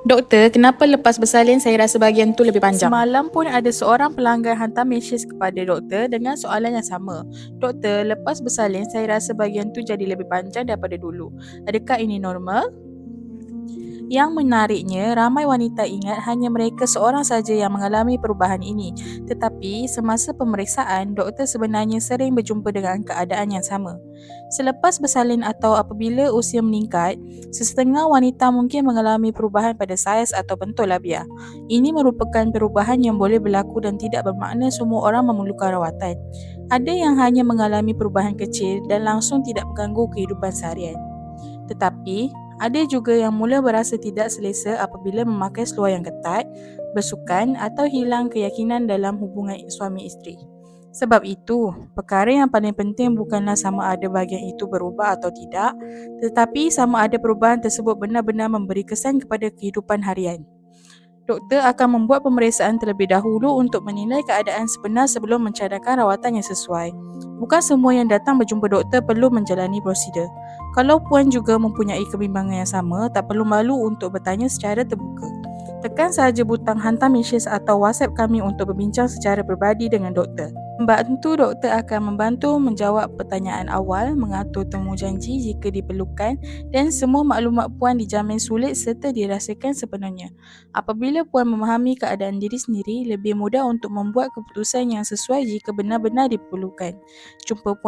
Doktor, kenapa lepas bersalin saya rasa bahagian tu lebih panjang? Semalam pun ada seorang pelanggan hantar mesej kepada doktor dengan soalan yang sama. Doktor, lepas bersalin saya rasa bahagian tu jadi lebih panjang daripada dulu. Adakah ini normal? Yang menariknya, ramai wanita ingat hanya mereka seorang saja yang mengalami perubahan ini. Tetapi semasa pemeriksaan, doktor sebenarnya sering berjumpa dengan keadaan yang sama. Selepas bersalin atau apabila usia meningkat, sesetengah wanita mungkin mengalami perubahan pada saiz atau bentuk labia. Ini merupakan perubahan yang boleh berlaku dan tidak bermakna semua orang memerlukan rawatan. Ada yang hanya mengalami perubahan kecil dan langsung tidak mengganggu kehidupan seharian. Tetapi, ada juga yang mula berasa tidak selesa apabila memakai seluar yang ketat, bersukan atau hilang keyakinan dalam hubungan suami isteri. Sebab itu, perkara yang paling penting bukanlah sama ada bahagian itu berubah atau tidak, tetapi sama ada perubahan tersebut benar-benar memberi kesan kepada kehidupan harian. Doktor akan membuat pemeriksaan terlebih dahulu untuk menilai keadaan sebenar sebelum mencadangkan rawatan yang sesuai. Bukan semua yang datang berjumpa doktor perlu menjalani prosedur. Kalau puan juga mempunyai kebimbangan yang sama, tak perlu malu untuk bertanya secara terbuka. Tekan sahaja butang hantar mesej atau WhatsApp kami untuk berbincang secara peribadi dengan doktor. Membantu doktor akan membantu menjawab pertanyaan awal, mengatur temu janji jika diperlukan dan semua maklumat puan dijamin sulit serta dirasakan sepenuhnya. Apabila puan memahami keadaan diri sendiri, lebih mudah untuk membuat keputusan yang sesuai jika benar-benar diperlukan. Jumpa puan